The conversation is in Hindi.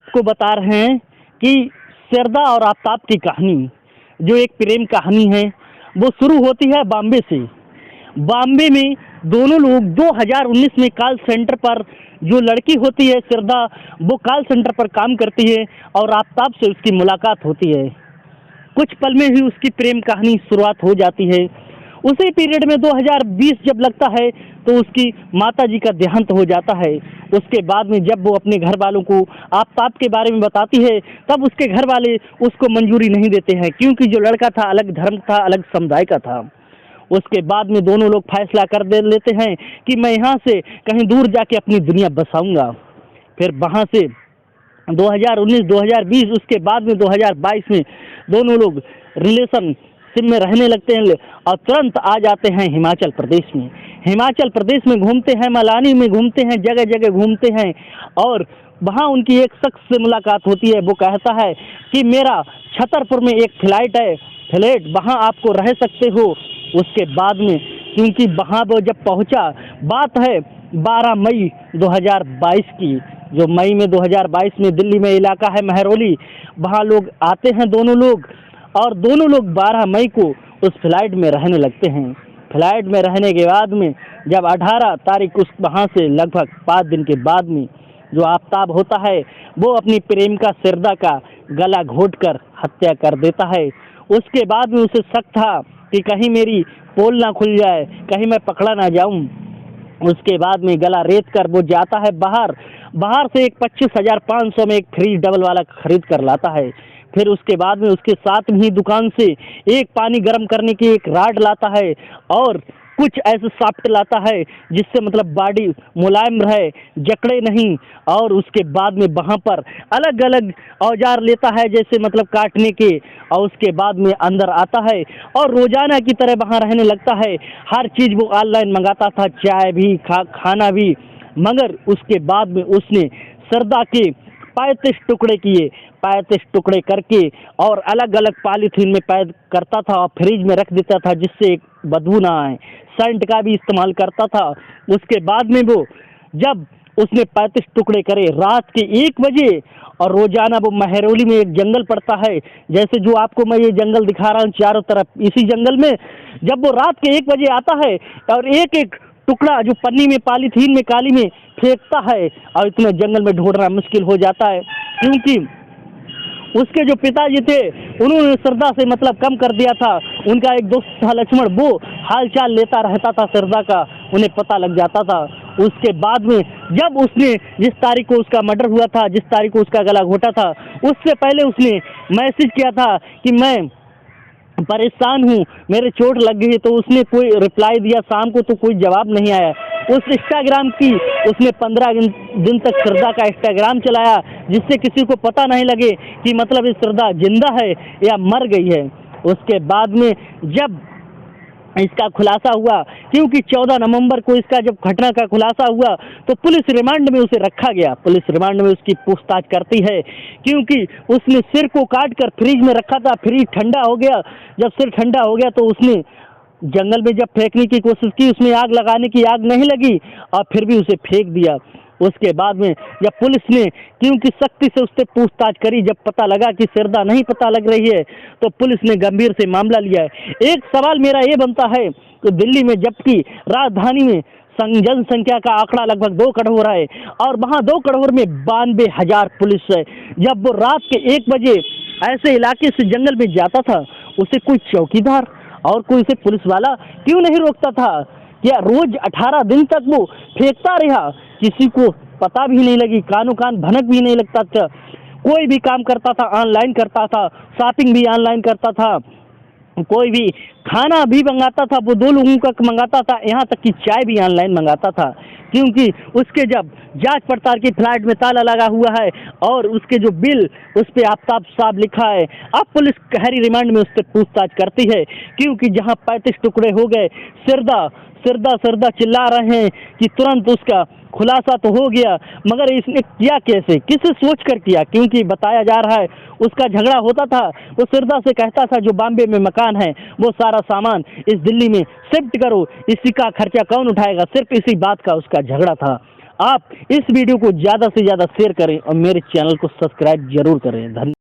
आपको बता रहे हैं कि सिरदा और आफ्ताब की कहानी, जो एक प्रेम कहानी है, वो शुरू होती है बॉम्बे से। बॉम्बे में दोनों लोग 2019 में कॉल सेंटर पर, जो लड़की होती है सिरदा, वो कॉल सेंटर पर काम करती है और आफ्ताब से उसकी मुलाकात होती है। कुछ पल में ही उसकी प्रेम कहानी शुरुआत हो जाती है। उसी पीरियड में 2020 जब लगता है तो उसकी माताजी का देहांत हो जाता है। उसके बाद में जब वो अपने घर वालों को आफ्ताब के बारे में बताती है, तब उसके घर वाले उसको मंजूरी नहीं देते हैं, क्योंकि जो लड़का था अलग धर्म था, अलग समुदाय का था। उसके बाद में दोनों लोग फैसला कर दे लेते हैं कि मैं यहाँ से कहीं दूर जाके अपनी दुनिया बसाऊंगा। फिर वहाँ से 2019, 2020, उसके बाद में 2022 में दोनों लोग रिलेशनशिप में रहने लगते हैं और तुरंत आ जाते हैं हिमाचल प्रदेश में। हिमाचल प्रदेश में घूमते हैं, मलानी में घूमते हैं, जगह जगह घूमते हैं और वहाँ उनकी एक शख्स से मुलाकात होती है। वो कहता है कि मेरा छतरपुर में एक फ्लैट, वहाँ आपको रह सकते हो। उसके बाद में, क्योंकि वहाँ वो जब पहुँचा, बात है 12 मई 2022 की, जो मई में 2022 में दिल्ली में इलाका है महरौली, वहाँ लोग आते हैं दोनों लोग, और दोनों लोग 12 मई को उस फ्लाइट में रहने लगते हैं। फ्लाइट में रहने के बाद में जब 18 तारीख उस वहाँ से लगभग 5 दिन के बाद में जो आफ्ताब होता है, वो अपनी प्रेमिका सिरदा का गला घोंटकर हत्या कर देता है। उसके बाद में उसे शक था कि कहीं मेरी पोल ना खुल जाए, कहीं मैं पकड़ा ना जाऊं। उसके बाद में गला रेत कर वो जाता है बाहर से एक 25,500 में एक फ्रीज डबल वाला खरीद कर लाता है। फिर उसके बाद में उसके साथ में ही दुकान से एक पानी गर्म करने की एक राड लाता है और कुछ ऐसे सॉफ्ट लाता है जिससे मतलब बॉडी मुलायम रहे, जकड़े नहीं। और उसके बाद में वहाँ पर अलग अलग औजार लेता है, जैसे मतलब काटने के, और उसके बाद में अंदर आता है और रोजाना की तरह वहाँ रहने लगता है। हर चीज़ वो ऑनलाइन मंगाता था, चाय भी, खाना भी। मगर उसके बाद में उसने सरदा के 35 टुकड़े किए, 35 टुकड़े करके और अलग अलग पॉलीथीन में पैक करता था और फ्रिज में रख देता था, जिससे एक बदबू ना आए। सेंट का भी इस्तेमाल करता था। उसके बाद में वो जब उसने 35 टुकड़े करे रात के 1 बजे, और रोजाना वो महरौली में एक जंगल पड़ता है, जैसे जो आपको मैं ये जंगल दिखा रहा हूँ चारों तरफ, इसी जंगल में जब वो रात के 1 बजे आता है और एक एक टुकड़ा जो पन्नी में, पॉलीथीन में, काली में फेंकता है, और इतने जंगल में ढूंढना मुश्किल हो जाता है, क्योंकि उसके जो पिताजी थे उन्होंने सरदा से मतलब कम कर दिया था। उनका एक दोस्त था लक्ष्मण, वो हालचाल लेता रहता था सरदा का, उन्हें पता लग जाता था। उसके बाद में जब उसने जिस तारीख को उसका मर्डर हुआ था, जिस तारीख को उसका गला घोटा था, उससे पहले उसने मैसेज किया था कि मैं परेशान हूँ, मेरे चोट लग गई है, तो उसने कोई रिप्लाई दिया शाम को, तो कोई जवाब नहीं आया। उस इंस्टाग्राम की उसने 15 दिन तक श्रद्धा का इंस्टाग्राम चलाया, जिससे किसी को पता नहीं लगे कि मतलब ये श्रद्धा जिंदा है या मर गई है। उसके बाद में जब इसका खुलासा हुआ, क्योंकि 14 नवंबर को इसका जब घटना का खुलासा हुआ, तो पुलिस रिमांड में उसे रखा गया। पुलिस रिमांड में उसकी पूछताछ करती है, क्योंकि उसने सिर को काट कर फ्रिज में रखा था। फ्रिज ठंडा हो गया, जब सिर ठंडा हो गया तो उसने जंगल में जब फेंकने की कोशिश की, उसमें आग लगाने की आग नहीं लगी और फिर भी उसे फेंक दिया। उसके बाद में जब पुलिस ने क्योंकि सख्ती से उससे पूछताछ करी, जब पता लगा कि सिरदा नहीं पता लग रही है, तो पुलिस ने गंभीर से मामला लिया है। एक सवाल मेरा ये बनता है कि दिल्ली में, जबकि राजधानी में जनसंख्या का आंकड़ा लगभग 2 करोड़ है और वहाँ 2 करोड़ में 92,000 पुलिस है, जब वो रात के 1 बजे ऐसे इलाके से जंगल में जाता था, उसे कोई चौकीदार और कोई से पुलिस वाला क्यों नहीं रोकता था? क्या रोज 18 दिन तक वो फेंकता रहा, किसी को पता भी नहीं लगी, कानों कान भनक भी नहीं लगता था। कोई भी काम करता था ऑनलाइन करता था, शॉपिंग भी ऑनलाइन करता था, कोई भी खाना भी मंगाता था, वो 2 लोगों का मंगाता था, यहाँ तक कि चाय भी ऑनलाइन मंगाता था। क्योंकि उसके जब जांच पड़ताल की फ्लाइट में ताला लगा हुआ है और उसके जो बिल उस पर आफ्ताब साहब लिखा है, अब पुलिस गहरी रिमांड में उससे पूछताछ करती है, क्योंकि जहाँ 35 टुकड़े हो गए, सिरदा चिल्ला रहे हैं कि तुरंत उसका खुलासा तो हो गया, मगर इसने किया कैसे, किसे सोच कर किया? क्योंकि बताया जा रहा है उसका झगड़ा होता था, वो सिरदा से कहता था जो बॉम्बे में मकान है वो सारा सामान इस दिल्ली में शिफ्ट करो, इसी का खर्चा कौन उठाएगा, सिर्फ इसी बात का उसका झगड़ा था। आप इस वीडियो को ज़्यादा से ज़्यादा शेयर करें और मेरे चैनल को सब्सक्राइब जरूर करें। धन्यवाद।